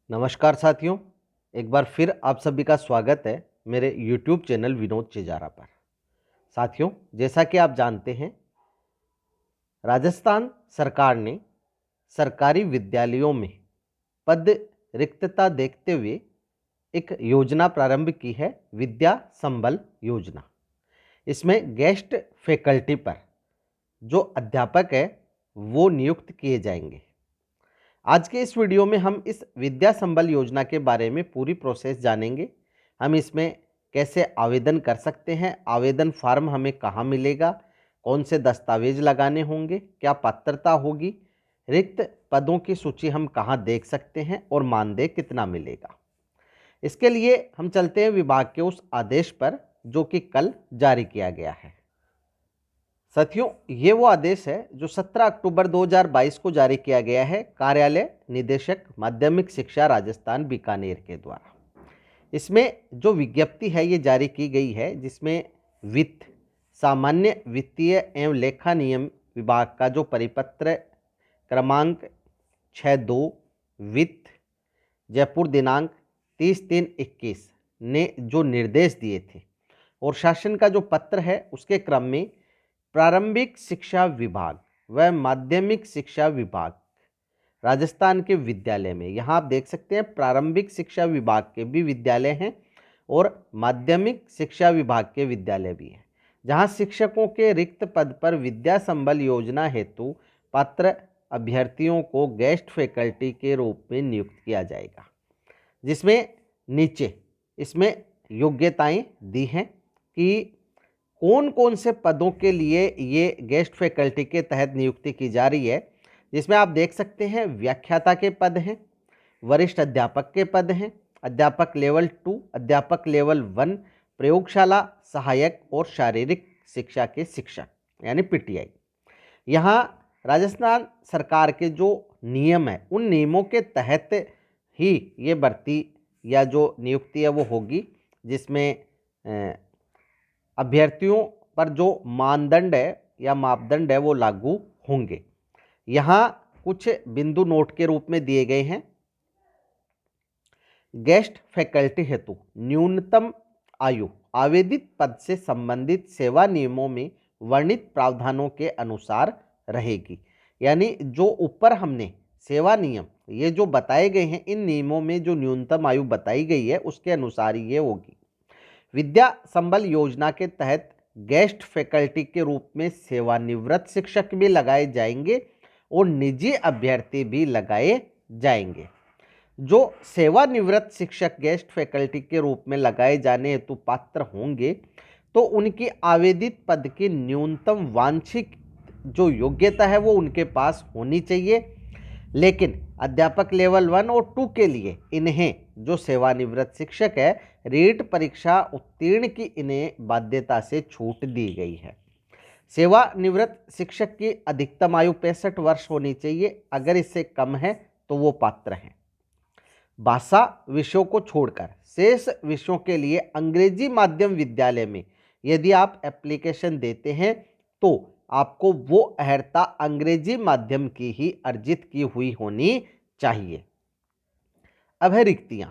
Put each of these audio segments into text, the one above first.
नमस्कार साथियों, एक बार फिर आप सभी का स्वागत है मेरे YouTube चैनल विनोद चिजारा पर। साथियों, जैसा कि आप जानते हैं, राजस्थान सरकार ने सरकारी विद्यालयों में पद रिक्तता देखते हुए एक योजना प्रारंभ की है, विद्या संबल योजना। इसमें गेस्ट फैकल्टी पर जो अध्यापक है वो नियुक्त किए जाएंगे। आज के इस वीडियो में हम इस विद्या संबल योजना के बारे में पूरी प्रोसेस जानेंगे। हम इसमें कैसे आवेदन कर सकते हैं, आवेदन फॉर्म हमें कहाँ मिलेगा, कौन से दस्तावेज लगाने होंगे, क्या पात्रता होगी, रिक्त पदों की सूची हम कहाँ देख सकते हैं और मानदेय कितना मिलेगा। इसके लिए हम चलते हैं विभाग के उस आदेश पर जो कि कल जारी किया गया है। साथियों, ये वो आदेश है जो 17 अक्टूबर 2022 को जारी किया गया है कार्यालय निदेशक माध्यमिक शिक्षा राजस्थान बीकानेर के द्वारा। इसमें जो विज्ञप्ति है ये जारी की गई है, जिसमें वित्त सामान्य वित्तीय एवं लेखा नियम विभाग का जो परिपत्र क्रमांक 62 वित्त जयपुर दिनांक 30/3/21 ने जो निर्देश दिए थे और शासन का जो पत्र है उसके क्रम में प्रारंभिक शिक्षा विभाग व माध्यमिक शिक्षा विभाग राजस्थान के विद्यालय में, यहाँ आप देख सकते हैं प्रारंभिक शिक्षा विभाग के भी विद्यालय हैं और माध्यमिक शिक्षा विभाग के विद्यालय भी हैं, जहाँ शिक्षकों के रिक्त पद पर विद्या संबल योजना हेतु पात्र अभ्यर्थियों को गेस्ट फैकल्टी के रूप में नियुक्त किया जाएगा। जिसमें नीचे इसमें योग्यताएं दी हैं कि कौन कौन से पदों के लिए ये गेस्ट फैकल्टी के तहत नियुक्ति की जा रही है। जिसमें आप देख सकते हैं व्याख्याता के पद हैं, वरिष्ठ अध्यापक के पद हैं, अध्यापक लेवल 2, अध्यापक लेवल 1, प्रयोगशाला सहायक और शारीरिक शिक्षा के शिक्षक यानी PTI। यहाँ राजस्थान सरकार के जो नियम है उन नियमों के तहत ही ये भर्ती या जो नियुक्ति है वो होगी, जिसमें अभ्यर्थियों पर जो मानदंड है या मापदंड है वो लागू होंगे। यहाँ कुछ बिंदु नोट के रूप में दिए गए हैं। गेस्ट फैकल्टी हेतु न्यूनतम आयु आवेदित पद से संबंधित सेवा नियमों में वर्णित प्रावधानों के अनुसार रहेगी। यानी जो ऊपर हमने सेवा नियम ये जो बताए गए हैं, इन नियमों में जो न्यूनतम आयु बताई गई है उसके अनुसार ही ये होगी। विद्या संबल योजना के तहत गेस्ट फैकल्टी के रूप में सेवानिवृत्त शिक्षक भी लगाए जाएंगे और निजी अभ्यर्थी भी लगाए जाएंगे। जो सेवानिवृत्त शिक्षक गेस्ट फैकल्टी के रूप में लगाए जाने हेतु पात्र होंगे तो उनकी आवेदित पद की न्यूनतम वांछित जो योग्यता है वो उनके पास होनी चाहिए। लेकिन अध्यापक लेवल 1 और 2 के लिए इन्हें जो सेवानिवृत्त शिक्षक है रीट परीक्षा उत्तीर्ण की इन्हें बाध्यता से छूट दी गई है। सेवानिवृत्त शिक्षक की अधिकतम आयु 65 वर्ष होनी चाहिए, अगर इससे कम है तो वो पात्र हैं। भाषा विषयों को छोड़कर शेष विषयों के लिए अंग्रेजी माध्यम विद्यालय में यदि आप एप्लीकेशन देते हैं तो आपको वो अर्हता अंग्रेजी माध्यम की ही अर्जित की हुई होनी चाहिए। अब है रिक्तियां।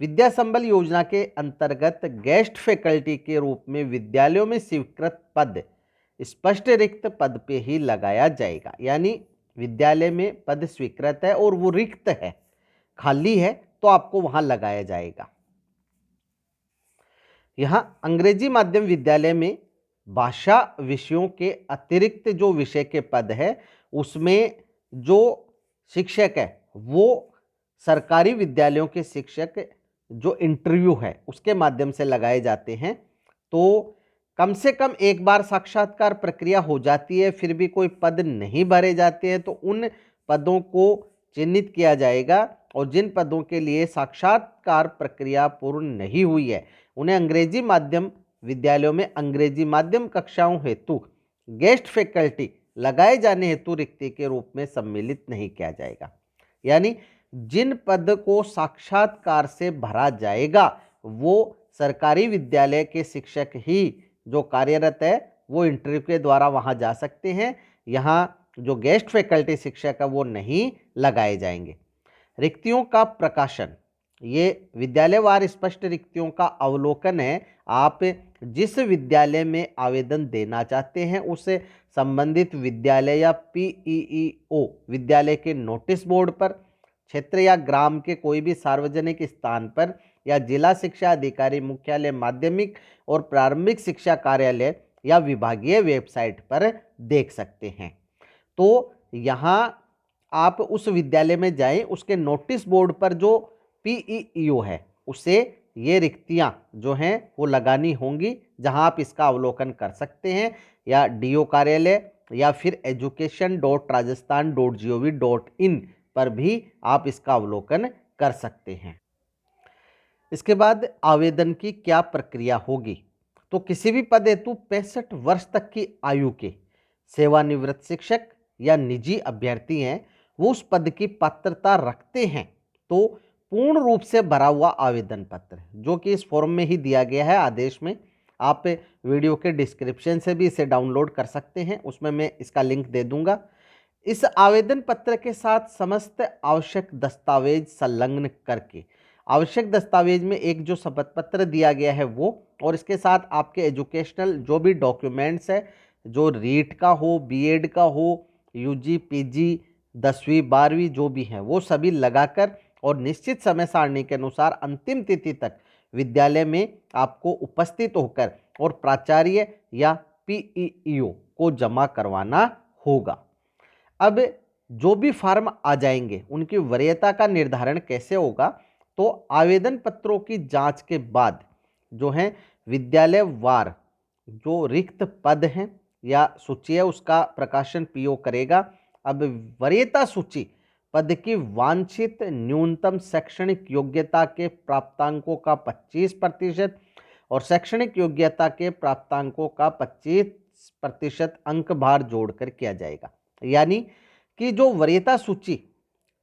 विद्या संबल योजना के अंतर्गत गेस्ट फैकल्टी के रूप में विद्यालयों में स्वीकृत पद स्पष्ट रिक्त पद पे ही लगाया जाएगा। यानी विद्यालय में पद स्वीकृत है और वो रिक्त है, खाली है, तो आपको वहां लगाया जाएगा। यहां अंग्रेजी माध्यम विद्यालय में भाषा विषयों के अतिरिक्त जो विषय के पद है उसमें जो शिक्षक है वो सरकारी विद्यालयों के शिक्षक जो इंटरव्यू है उसके माध्यम से लगाए जाते हैं। तो कम से कम एक बार साक्षात्कार प्रक्रिया हो जाती है, फिर भी कोई पद नहीं भरे जाते हैं तो उन पदों को चिन्हित किया जाएगा और जिन पदों के लिए साक्षात्कार प्रक्रिया पूर्ण नहीं हुई है उन्हें अंग्रेजी माध्यम विद्यालयों में अंग्रेजी माध्यम कक्षाओं हेतु गेस्ट फैकल्टी लगाए जाने हेतु रिक्ति के रूप में सम्मिलित नहीं किया जाएगा। यानी जिन पद को साक्षात्कार से भरा जाएगा वो सरकारी विद्यालय के शिक्षक ही जो कार्यरत है वो इंटरव्यू के द्वारा वहाँ जा सकते हैं। यहाँ जो गेस्ट फैकल्टी शिक्षक है वो नहीं लगाए जाएंगे। रिक्तियों का प्रकाशन, ये विद्यालयवार स्पष्ट रिक्तियों का अवलोकन है। आप जिस विद्यालय में आवेदन देना चाहते हैं उससे संबंधित विद्यालय या पीईईओ विद्यालय के नोटिस बोर्ड पर, क्षेत्र या ग्राम के कोई भी सार्वजनिक स्थान पर या जिला शिक्षा अधिकारी मुख्यालय माध्यमिक और प्रारंभिक शिक्षा कार्यालय या विभागीय वेबसाइट पर देख सकते हैं। तो यहाँ आप उस विद्यालय में जाएं, उसके नोटिस बोर्ड पर जो पीईईओ है उसे ये रिक्तियां जो हैं वो लगानी होंगी, जहां आप इसका अवलोकन कर सकते हैं, या डीओ कार्यालय या फिर education.rajasthan.gov.in पर भी आप इसका अवलोकन कर सकते हैं। इसके बाद आवेदन की क्या प्रक्रिया होगी, तो किसी भी पद हेतु 65 वर्ष तक की आयु के सेवानिवृत्त शिक्षक या निजी अभ्यर्थी हैं, वो उस पद की पात्रता रखते हैं तो पूर्ण रूप से भरा हुआ आवेदन पत्र, जो कि इस फॉर्म में ही दिया गया है आदेश में, आप वीडियो के डिस्क्रिप्शन से भी इसे डाउनलोड कर सकते हैं, उसमें मैं इसका लिंक दे दूंगा। इस आवेदन पत्र के साथ समस्त आवश्यक दस्तावेज संलग्न करके, आवश्यक दस्तावेज में एक जो शपथ पत्र दिया गया है वो, और इसके साथ आपके एजुकेशनल जो भी डॉक्यूमेंट्स है, जो रीट का हो, बीएड का हो, यूजी पीजी 10वीं 12वीं जो भी हैं वो सभी लगाकर और निश्चित समय सारणी के अनुसार अंतिम तिथि तक विद्यालय में आपको उपस्थित होकर और प्राचार्य या पीईईओ को जमा करवाना होगा। अब जो भी फॉर्म आ जाएंगे उनकी वरीयता का निर्धारण कैसे होगा, तो आवेदन पत्रों की जांच के बाद जो है विद्यालय वार जो रिक्त पद हैं या सूची है उसका प्रकाशन पीओ करेगा। अब वरीयता सूची पद की वांछित न्यूनतम शैक्षणिक योग्यता के प्राप्तांकों का 25% और शैक्षणिक योग्यता के प्राप्तांकों का 25% अंक भार जोड़कर किया जाएगा। यानी कि जो वरीयता सूची,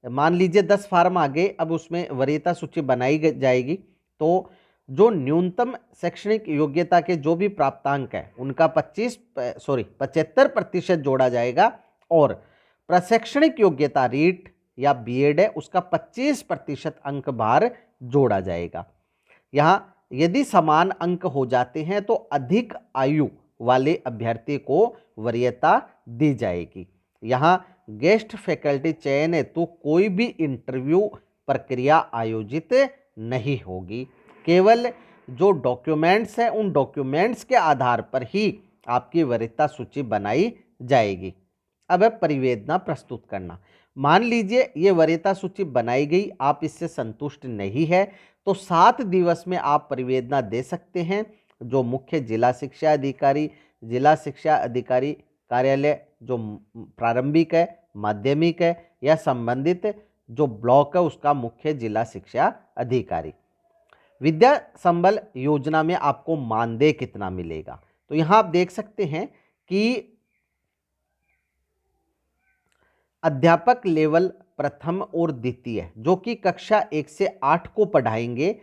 मान लीजिए 10 फॉर्म आ गए, अब उसमें वरीयता सूची बनाई जाएगी, तो जो न्यूनतम शैक्षणिक योग्यता के जो भी प्राप्तांक है उनका 75% जोड़ा जाएगा और प्रशैक्षणिक योग्यता रीट या बीएड है उसका 25% अंक भार जोड़ा जाएगा। यहाँ यदि समान अंक हो जाते हैं तो अधिक आयु वाले अभ्यर्थी को वरीयता दी जाएगी। यहाँ गेस्ट फैकल्टी चयन हेतु कोई भी इंटरव्यू प्रक्रिया आयोजित नहीं होगी, केवल जो डॉक्यूमेंट्स हैं उन डॉक्यूमेंट्स के आधार पर ही आपकी वरीयता सूची बनाई जाएगी। अब है परिवेदना प्रस्तुत करना। मान लीजिए ये वरीयता सूची बनाई गई, आप इससे संतुष्ट नहीं है तो 7 दिवस में आप परिवेदना दे सकते हैं। जो मुख्य जिला शिक्षा अधिकारी कार्यालय जो प्रारंभिक है, माध्यमिक है या संबंधित जो ब्लॉक है उसका मुख्य जिला शिक्षा अधिकारी। विद्या संबल योजना में आपको मानदेय कितना मिलेगा, तो यहाँ आप देख सकते हैं कि अध्यापक लेवल प्रथम और द्वितीय जो कि कक्षा 1 से 8 को पढ़ाएंगे,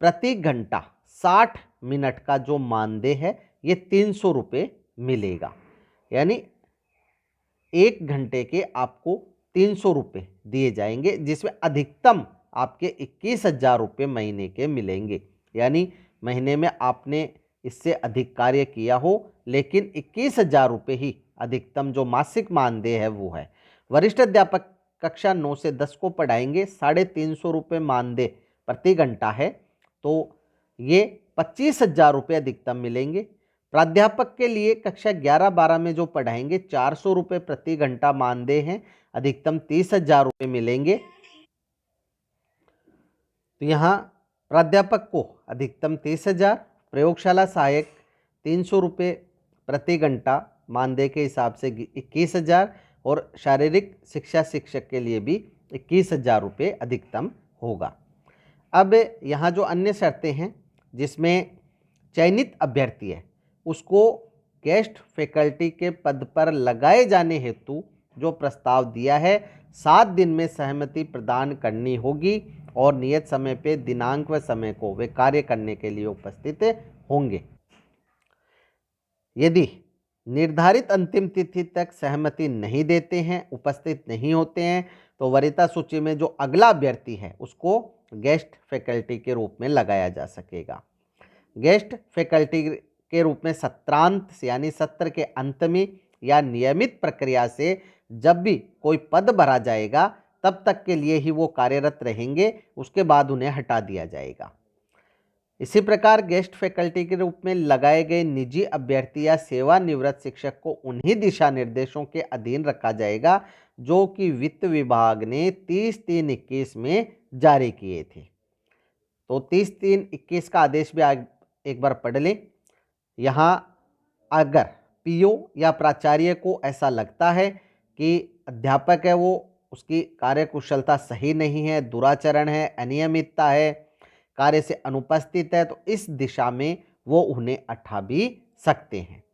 प्रति घंटा 60 मिनट का जो मानदेय है ये 300 रुपये मिलेगा। यानी 1 घंटे के आपको 300 रुपये दिए जाएंगे, जिसमें अधिकतम आपके 21,000 रुपये महीने के मिलेंगे। यानी महीने में आपने इससे अधिक कार्य किया हो लेकिन 21,000 रुपये ही अधिकतम जो मासिक मानदेय है वो है। वरिष्ठ अध्यापक कक्षा 9 से 10 को पढ़ाएंगे, 350 रुपये मानदेय प्रति घंटा है, तो ये 25,000 रुपये अधिकतम मिलेंगे। प्राध्यापक के लिए कक्षा 11-12 में जो पढ़ाएंगे 400 रुपये प्रति घंटा मानदेय हैं, अधिकतम 30,000 रुपये मिलेंगे। तो यहाँ प्राध्यापक को अधिकतम 30,000, प्रयोगशाला सहायक 300 रुपये प्रति घंटा मानदेय के हिसाब से 21,000 और शारीरिक शिक्षा शिक्षक के लिए भी 21,000 रुपये अधिकतम होगा। अब यहाँ जो अन्य शर्तें हैं जिसमें चयनित अभ्यर्थी है उसको गेस्ट फैकल्टी के पद पर लगाए जाने हेतु जो प्रस्ताव दिया है 7 दिन में सहमति प्रदान करनी होगी और नियत समय पे दिनांक व समय को वे कार्य करने के लिए उपस्थित होंगे। यदि निर्धारित अंतिम तिथि तक सहमति नहीं देते हैं, उपस्थित नहीं होते हैं, तो वरीयता सूची में जो अगला अभ्यर्थी है उसको गेस्ट फैकल्टी के रूप में लगाया जा सकेगा। गेस्ट फैकल्टी के रूप में सत्रांत यानी सत्र के अंत में या नियमित प्रक्रिया से जब भी कोई पद भरा जाएगा तब तक के लिए ही वो कार्यरत रहेंगे, उसके बाद उन्हें हटा दिया जाएगा। इसी प्रकार गेस्ट फैकल्टी के रूप में लगाए गए निजी अभ्यर्थी या सेवानिवृत्त शिक्षक को उन्हीं दिशा निर्देशों के अधीन रखा जाएगा जो कि वित्त विभाग ने 30/3/21 में जारी किए थे। तो 30/3/21 का आदेश भी एक बार पढ़ लें। यहाँ अगर पीओ या प्राचार्य को ऐसा लगता है कि अध्यापक है वो उसकी कार्यकुशलता सही नहीं है, दुराचरण है, अनियमितता है, कार्य से अनुपस्थित है, तो इस दिशा में वो उन्हें हटा भी सकते हैं।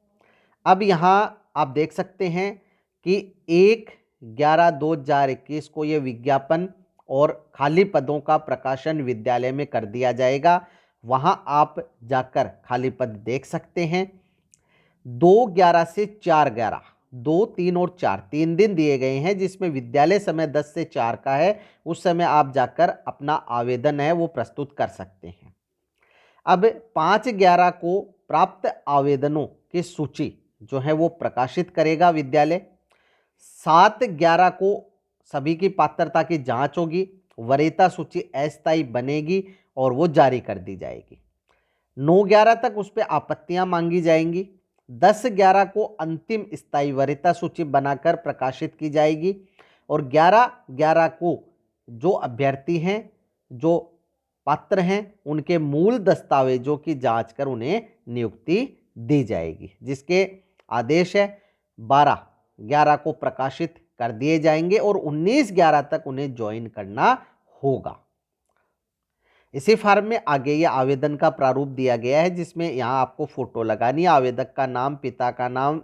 अब यहाँ आप देख सकते हैं कि 1/11/2021 को ये विज्ञापन और खाली पदों का प्रकाशन विद्यालय में कर दिया जाएगा। वहाँ आप जाकर खाली पद देख सकते हैं। 2/11 से 4/11, 2, 3 और 4 3 दिन दिए गए हैं जिसमें विद्यालय समय 10 से 4 का है। उस समय आप जाकर अपना आवेदन है वो प्रस्तुत कर सकते हैं। अब 5/11 को प्राप्त आवेदनों की सूची जो है वो प्रकाशित करेगा विद्यालय। 7/11 को सभी की पात्रता की जांच होगी, वरीयता सूची अस्थायी बनेगी और वो जारी कर दी जाएगी। 9/11 तक उस पर आपत्तियां मांगी जाएंगी। 10/11 को अंतिम स्थायी वरीयता सूची बनाकर प्रकाशित की जाएगी और 11/11 को जो अभ्यर्थी हैं, जो पात्र हैं, उनके मूल दस्तावेजों की जांच कर उन्हें नियुक्ति दी जाएगी, जिसके आदेश है 12/11 को प्रकाशित कर दिए जाएंगे और 19/11 तक उन्हें ज्वाइन करना होगा। इसी फॉर्म में आगे ये आवेदन का प्रारूप दिया गया है जिसमें यहाँ आपको फोटो लगानी है, आवेदक का नाम, पिता का नाम,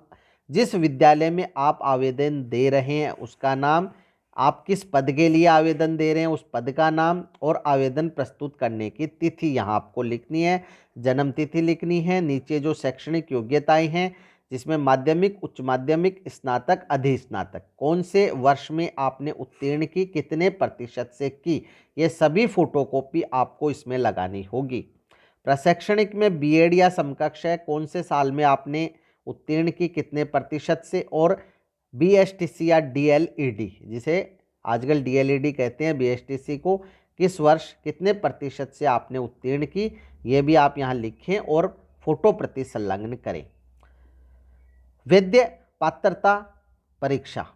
जिस विद्यालय में आप आवेदन दे रहे हैं उसका नाम, आप किस पद के लिए आवेदन दे रहे हैं उस पद का नाम और आवेदन प्रस्तुत करने की तिथि यहाँ आपको लिखनी है, जन्म तिथि लिखनी है। नीचे जो शैक्षणिक योग्यताएं हैं जिसमें माध्यमिक, उच्च माध्यमिक, स्नातक, अधिस्नातक, कौन से वर्ष में आपने उत्तीर्ण की, कितने प्रतिशत से की, ये सभी फोटोकॉपी आपको इसमें लगानी होगी। प्रशैक्षणिक में बीएड या समकक्ष है, कौन से साल में आपने उत्तीर्ण की, कितने प्रतिशत से, और बीएसटीसी या डीएलईडी, जिसे आजकल डीएलईडी कहते हैं, बीएसटीसी को किस वर्ष कितने प्रतिशत से आपने उत्तीर्ण की, ये भी आप यहाँ लिखें और फोटो प्रति संलग्न करें। वैद्य पात्रता परीक्षा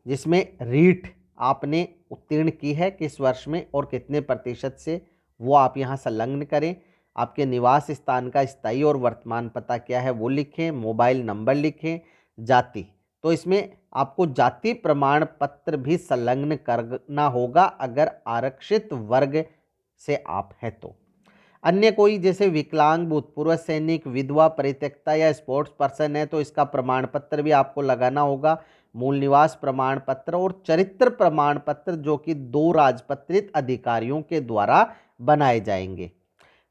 जिसमें रीट आपने उत्तीर्ण की है किस वर्ष में और कितने प्रतिशत से, वो आप यहाँ संलग्न करें। आपके निवास स्थान का स्थायी और वर्तमान पता क्या है वो लिखें, मोबाइल नंबर लिखें। जाति, तो इसमें आपको जाति प्रमाण पत्र भी संलग्न करना होगा अगर आरक्षित वर्ग से आप हैं तो। अन्य कोई जैसे विकलांग, भूतपूर्व सैनिक, विधवा, परित्यक्ता या स्पोर्ट्स पर्सन है तो इसका प्रमाण पत्र भी आपको लगाना होगा। मूल निवास प्रमाण पत्र और चरित्र प्रमाण पत्र जो कि 2 राजपत्रित अधिकारियों के द्वारा बनाए जाएंगे।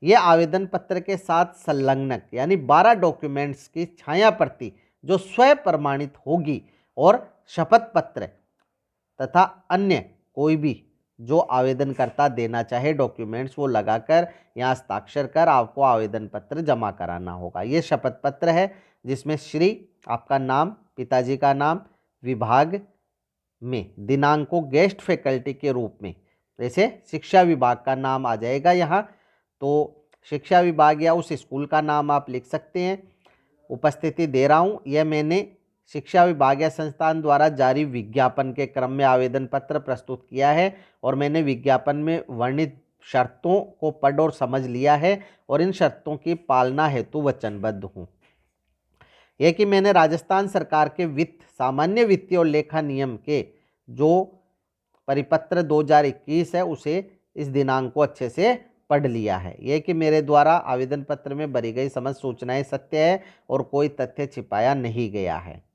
ये आवेदन पत्र के साथ संलग्नक यानी 12 डॉक्यूमेंट्स की छाया प्रति जो स्वयं प्रमाणित होगी और शपथ पत्र तथा अन्य कोई भी जो आवेदनकर्ता देना चाहे डॉक्यूमेंट्स वो लगाकर यहाँ हस्ताक्षर कर आपको आवेदन पत्र जमा कराना होगा। ये शपथ पत्र है जिसमें श्री आपका नाम, पिताजी का नाम, विभाग में दिनांक को गेस्ट फैकल्टी के रूप में, जैसे शिक्षा विभाग का नाम आ जाएगा यहाँ, तो शिक्षा विभाग या उस स्कूल का नाम आप लिख सकते हैं। उपस्थिति दे रहा हूँ, यह मैंने शिक्षा विभाग या संस्थान द्वारा जारी विज्ञापन के क्रम में आवेदन पत्र प्रस्तुत किया है और मैंने विज्ञापन में वर्णित शर्तों को पढ़ और समझ लिया है और इन शर्तों की पालना हेतु वचनबद्ध हूँ। यह कि मैंने राजस्थान सरकार के वित्त, सामान्य वित्तीय और लेखा नियम के जो परिपत्र 2021 है उसे इस दिनांक को अच्छे से पढ़ लिया है। यह कि मेरे द्वारा आवेदन पत्र में भरी गई समस्त सूचनाएं सत्य है और कोई तथ्य छिपाया नहीं गया है।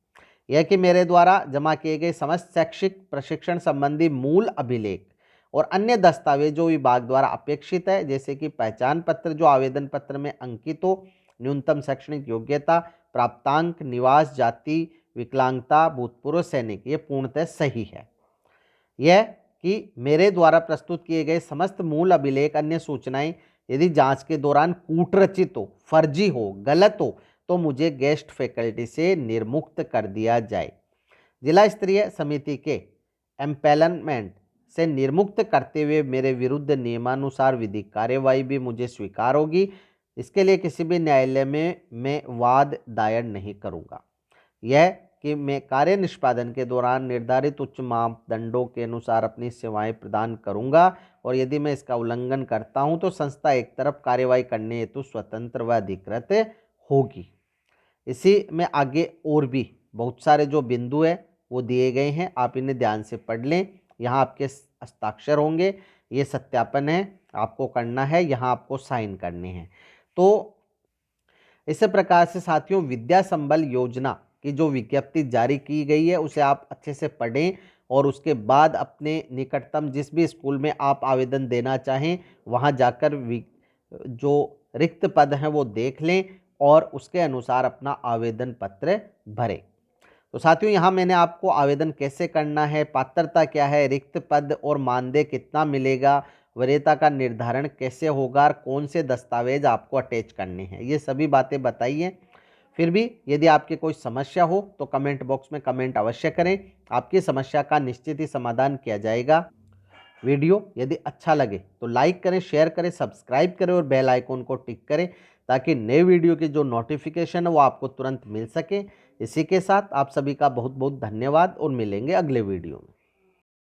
यह कि मेरे द्वारा जमा किए गए समस्त शैक्षिक प्रशिक्षण संबंधी मूल अभिलेख और अन्य दस्तावेज जो विभाग द्वारा अपेक्षित है, जैसे कि पहचान पत्र जो आवेदन पत्र में अंकित हो, न्यूनतम शैक्षणिक योग्यता, प्राप्तांक, निवास, जाति, विकलांगता, भूतपूर्व सैनिक, ये पूर्णतः सही है। यह कि मेरे द्वारा प्रस्तुत किए गए समस्त मूल अभिलेख अन्य सूचनाएं यदि जांच के दौरान कूटरचित हो, फर्जी हो, गलत हो तो मुझे गेस्ट फैकल्टी से निर्मुक्त कर दिया जाए। जिला स्तरीय समिति के एम्पेलमेंट से निर्मुक्त करते हुए मेरे विरुद्ध नियमानुसार विधिक कार्यवाही भी मुझे स्वीकार होगी। इसके लिए किसी भी न्यायालय में मैं वाद दायर नहीं करूँगा। यह कि मैं कार्य निष्पादन के दौरान निर्धारित उच्च मापदंडों के अनुसार अपनी सेवाएं प्रदान करूंगा और यदि मैं इसका उल्लंघन करता हूं तो संस्था एक तरफ कार्यवाही करने हेतु स्वतंत्र व अधिकृत होगी। इसी में आगे और भी बहुत सारे जो बिंदु है वो दिए गए हैं, आप इन्हें ध्यान से पढ़ लें। यहाँ आपके हस्ताक्षर होंगे, ये सत्यापन है, आपको करना है, यहाँ आपको साइन करने हैं। तो इसी प्रकार से साथियों विद्या संबल योजना की जो विज्ञप्ति जारी की गई है उसे आप अच्छे से पढ़ें और उसके बाद अपने निकटतम जिस भी स्कूल में आप आवेदन देना चाहें वहां जाकर जो रिक्त पद हैं वो देख लें और उसके अनुसार अपना आवेदन पत्र भरें। तो साथियों यहाँ मैंने आपको आवेदन कैसे करना है, पात्रता क्या है, रिक्त पद और मानदेय कितना मिलेगा, वरीयता का निर्धारण कैसे होगा और कौन से दस्तावेज आपको अटैच करने हैं, ये सभी बातें बताई हैं। फिर भी यदि आपकी कोई समस्या हो तो कमेंट बॉक्स में कमेंट अवश्य करें, आपकी समस्या का निश्चित ही समाधान किया जाएगा। वीडियो यदि अच्छा लगे तो लाइक करें, शेयर करें, सब्सक्राइब करें और बेल आइकॉन को टिक करें ताकि नए वीडियो की जो नोटिफिकेशन है वो आपको तुरंत मिल सके। इसी के साथ आप सभी का बहुत बहुत धन्यवाद और मिलेंगे अगले वीडियो में।